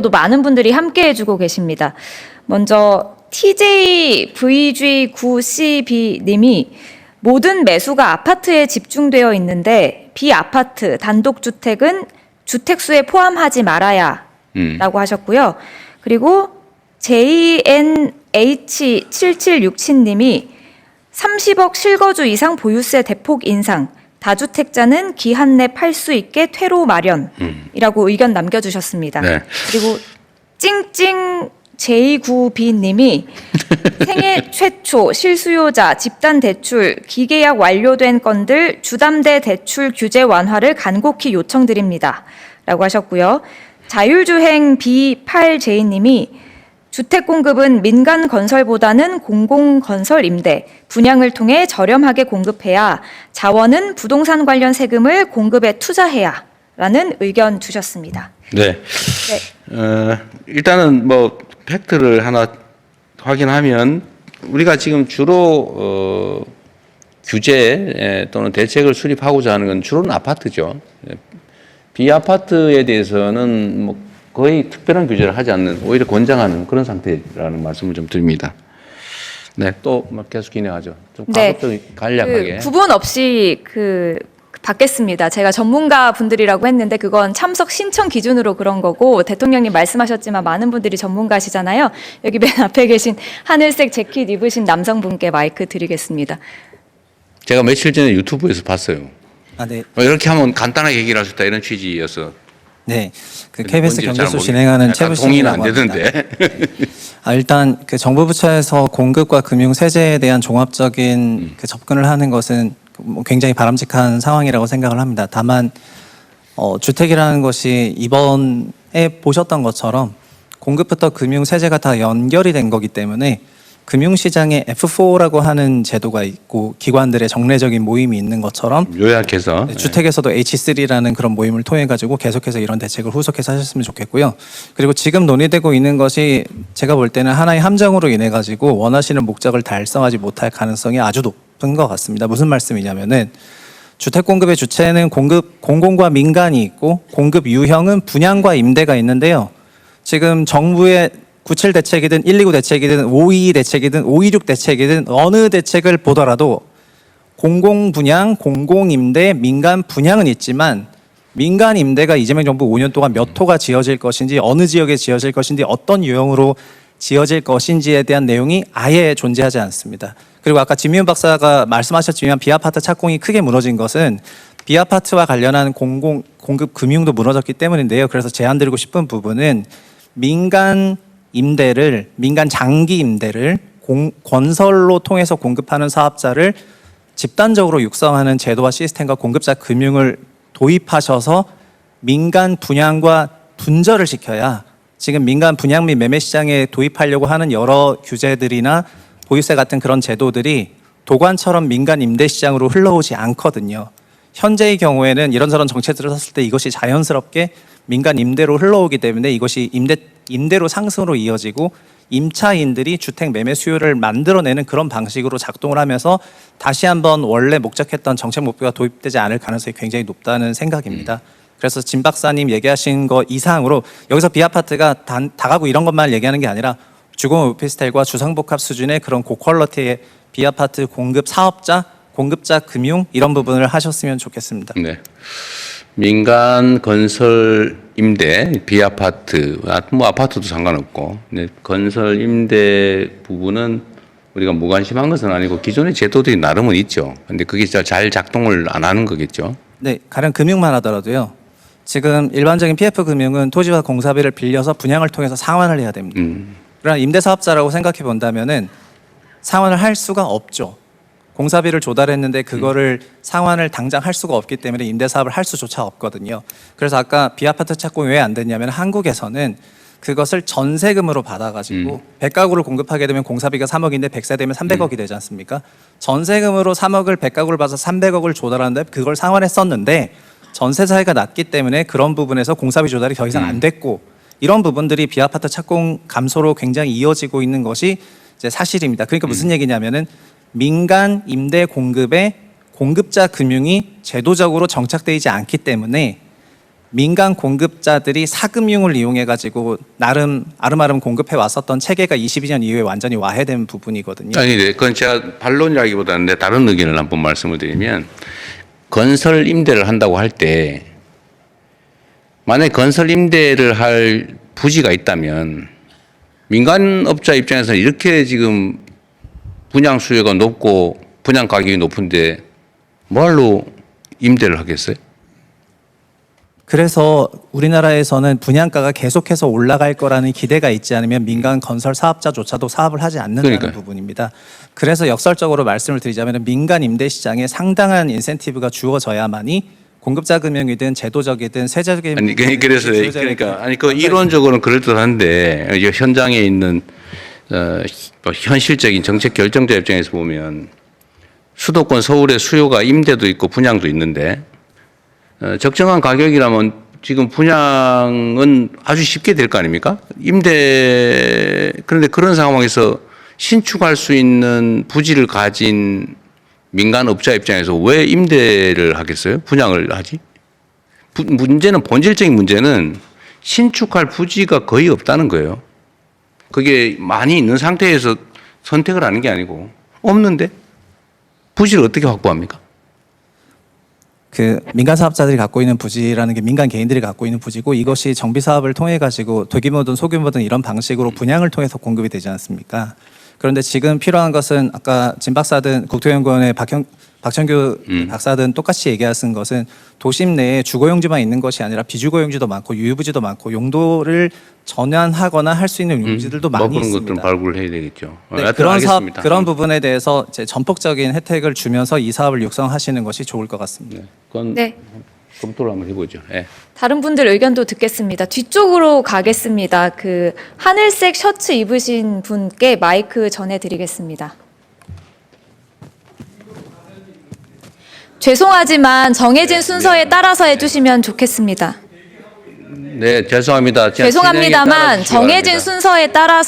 도 많은 분들이 함께 해주고 계십니다. 먼저 TJVG9CB 님이 모든 매수가 아파트에 집중되어 있는데 비아파트 단독주택은 주택수에 포함하지 말아야 라고 하셨고요. 그리고 JNH7767님이 30억 실거주 이상 보유세 대폭 인상, 다주택자는 기한 내 팔 수 있게 퇴로 마련이라고 의견 남겨주셨습니다. 네. 그리고 찡찡 J9B님이 생애 최초 실수요자 집단 대출 기계약 완료된 건들 주담대 대출 규제 완화를 간곡히 요청드립니다. 라고 하셨고요. 자율주행 B8J님이 주택 공급은 민간 건설보다는 공공건설 임대, 분양을 통해 저렴하게 공급해야 자원은 부동산 관련 세금을 공급에 투자해야 라는 의견 주셨습니다. 네. 네. 일단은 뭐 팩트를 하나 확인하면 우리가 지금 주로 규제 또는 대책을 수립하고자 하는 건 주로는 아파트죠. 비아파트에 대해서는 뭐 거의 특별한 규제를 하지 않는, 오히려 권장하는 그런 상태라는 말씀을 좀 드립니다. 네, 또 계속 진행하죠. 좀 가급적 간략하게. 구분 없이 받겠습니다. 제가 전문가 분들이라고 했는데 그건 참석 신청 기준으로 그런 거고, 대통령님 말씀하셨지만 많은 분들이 전문가시잖아요. 여기 맨 앞에 계신 하늘색 재킷 입으신 남성분께 마이크 드리겠습니다. 제가 며칠 전에 유튜브에서 봤어요. 네. 이렇게 하면 간단하게 얘기를 할 수 있다, 이런 취지여서. 네, 그 KBS 경제소 진행하는 동의는 안 최부심이라고 합니다. 되던데. 일단 그 정부 부처에서 공급과 금융 세제에 대한 종합적인 그 접근을 하는 것은 뭐 굉장히 바람직한 상황이라고 생각을 합니다. 다만 주택이라는 것이 이번에 보셨던 것처럼 공급부터 금융 세제가 다 연결이 된 거기 때문에 금융시장에 F4라고 하는 제도가 있고 기관들의 정례적인 모임이 있는 것처럼 요약해서 주택에서도 H3라는 그런 모임을 통해 가지고 계속해서 이런 대책을 후속해서 하셨으면 좋겠고요. 그리고 지금 논의되고 있는 것이 제가 볼 때는 하나의 함정으로 인해 가지고 원하시는 목적을 달성하지 못할 가능성이 아주 높은 것 같습니다. 무슨 말씀이냐면은 주택 공급의 주체는 공공과 민간이 있고 공급 유형은 분양과 임대가 있는데요. 지금 정부의 97 대책이든 129 대책이든 522 대책이든 526 대책이든 어느 대책을 보더라도 공공 분양, 공공 임대, 민간 분양은 있지만 민간 임대가 이재명 정부 5년 동안 몇 호가 지어질 것인지, 어느 지역에 지어질 것인지, 어떤 유형으로 지어질 것인지에 대한 내용이 아예 존재하지 않습니다. 그리고 아까 진미훈 박사가 말씀하셨지만 비아파트 착공이 크게 무너진 것은 비아파트와 관련한 공급 금융도 무너졌기 때문인데요. 그래서 제안드리고 싶은 부분은 민간 장기 임대를 건설로 통해서 공급하는 사업자를 집단적으로 육성하는 제도와 시스템과 공급자 금융을 도입하셔서 민간 분양과 분절을 시켜야, 지금 민간 분양 및 매매 시장에 도입하려고 하는 여러 규제들이나 보유세 같은 그런 제도들이 도관처럼 민간 임대 시장으로 흘러오지 않거든요. 현재의 경우에는 이런저런 정책들을 썼을 때 이것이 자연스럽게 민간 임대로 흘러오기 때문에 이것이 임대로 상승으로 이어지고 임차인들이 주택 매매 수요를 만들어내는 그런 방식으로 작동을 하면서 다시 한번 원래 목적했던 정책 목표가 도입되지 않을 가능성이 굉장히 높다는 생각입니다. 그래서 진 박사님 얘기하신 거 이상으로 여기서 비아파트가 다가구 이런 것만 얘기하는 게 아니라 주거용 오피스텔과 주상복합 수준의 그런 고퀄리티의 비아파트 공급 사업자, 공급자 금융 이런 부분을 하셨으면 좋겠습니다. 네. 민간 건설 임대, 비아파트, 뭐 아파트도 상관없고, 네, 건설 임대 부분은 우리가 무관심한 것은 아니고 기존의 제도들이 나름은 있죠. 근데 그게 잘 작동을 안 하는 거겠죠. 네, 가령 금융만 하더라도요. 지금 일반적인 PF 금융은 토지와 공사비를 빌려서 분양을 통해서 상환을 해야 됩니다. 그러나 임대사업자라고 생각해 본다면은 상환을 할 수가 없죠. 공사비를 조달했는데 그거를 상환을 당장 할 수가 없기 때문에 임대사업을 할 수조차 없거든요. 그래서 아까 비아파트 착공이 왜 안 됐냐면 한국에서는 그것을 전세금으로 받아가지고 100가구를 공급하게 되면 공사비가 3억인데 100세 되면 300억이 되지 않습니까? 전세금으로 3억을 100가구를 받아서 300억을 조달하는데 그걸 상환했었는데 전세 차이가 낮기 때문에 그런 부분에서 공사비 조달이 더 이상 안 됐고, 이런 부분들이 비아파트 착공 감소로 굉장히 이어지고 있는 것이 이제 사실입니다. 그러니까 무슨 얘기냐면은 민간 임대 공급에 공급자 금융이 제도적으로 정착되지 않기 때문에 민간 공급자들이 사금융을 이용해 가지고 나름 아름아름 공급해 왔었던 체계가 22년 이후에 완전히 와해된 부분이거든요. 아니, 네. 그건 제가 반론이라기보다는 내 다른 의견을 한번 말씀을 드리면 건설 임대를 한다고 할 때 만약에 건설 임대를 할 부지가 있다면 민간업자 입장에서는 이렇게 지금 분양 수요가 높고 분양 가격이 높은데 뭐할로 임대를 하겠어요? 그래서 우리나라에서는 분양가가 계속해서 올라갈 거라는 기대가 있지 않으면 민간 건설 사업자조차도 사업을 하지 않는다는 그러니까요. 부분입니다. 그래서 역설적으로 말씀을 드리자면 민간 임대 시장에 상당한 인센티브가 주어져야만이 공급자 금융이든 제도적이든 세제적인 아니 그래서 그러니까 아니 그 이론적으로는 그럴듯한데 이제 현장에 있는 또 현실적인 정책 결정자 입장에서 보면 수도권 서울의 수요가 임대도 있고 분양도 있는데 적정한 가격이라면 지금 분양은 아주 쉽게 될 거 아닙니까? 그런데 그런 상황에서 신축할 수 있는 부지를 가진 민간업자 입장에서 왜 임대를 하겠어요? 분양을 하지? 문제는 본질적인 문제는 신축할 부지가 거의 없다는 거예요. 그게 많이 있는 상태에서 선택을 하는 게 아니고 없는데 부지를 어떻게 확보합니까? 그 민간 사업자들이 갖고 있는 부지라는 게 민간 개인들이 갖고 있는 부지고 이것이 정비 사업을 통해 가지고 대규모든 소규모든 이런 방식으로 분양을 통해서 공급이 되지 않습니까? 그런데 지금 필요한 것은 아까 진 박사든 국토연구원의 박천규 박사든 똑같이 얘기하신 것은 도심 내에 주거용지만 있는 것이 아니라 비주거용지도 많고 유유부지도 많고 용도를 전환하거나 할 수 있는 용지들도 많이 그런 있습니다. 것들은 발굴을 해야 되겠죠. 네, 하여튼 그런 사업 알겠습니다. 그런 부분에 대해서 이제 전폭적인 혜택을 주면서 이 사업을 육성하시는 것이 좋을 것 같습니다. 네, 그건 네. 검토를 한번 해보죠. 네. 다른 분들 의견도 듣겠습니다. 뒤쪽으로 가겠습니다. 그 하늘색 셔츠 입으신 분께 마이크 전해드리겠습니다. 죄송하지만 정해진 순서에 따라서 해주시면 좋겠습니다. 네, 죄송합니다. 죄송합니다만 정해진 순서에 따라서